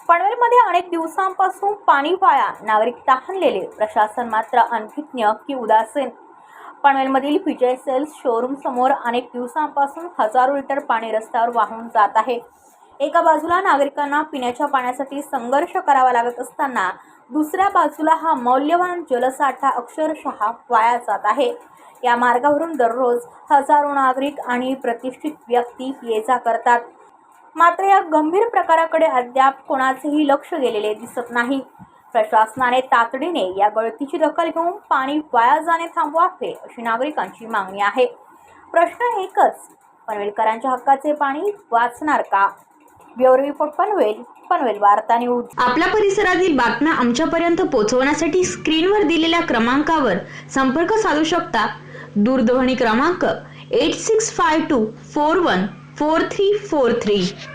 पनवेलमध्ये अनेक दिवसांपासून पाणी वाया, नागरिक तहानलेले, प्रशासन मात्र अनभिज्ञ की उदासीन। पनवेलमधील विजय सेल्स शोरूम समोर अनेक दिवसांपासून हजारो लिटर पाणी रस्त्यावर वाहून जात आहे। एका बाजूला नागरिकांना पिण्याच्या पाण्यासाठी संघर्ष करावा लागत असताना दुसऱ्या बाजूला हा मौल्यवान जलसाठा अक्षरशः वाया जात आहे। या मार्गावरून दररोज हजारो नागरिक आणि प्रतिष्ठित व्यक्ती ये-जा करतात, मात्र या गंभीर प्रकाराकडे अद्याप कोणाचेही लक्ष गेलेले दिसत नाही। प्रशासनाने तातडीने या गळतीची दखल घेऊन पाणी वाया जाणे थांबवावे अशी नागरिकांची मागणी आहे। प्रश्न एकच, पनवेलकरांच्या हक्काचे पाणी वाचणार का? ब्युरो रिपोर्ट पनवेल वार्ता न्यूज। आपल्या परिसरातील बातम्या आमच्यापर्यंत पोहोचवण्यासाठी स्क्रीनवर दिलेल्या क्रमांकावर संपर्क साधू शकता। दूरध्वनी क्रमांक 8652414343।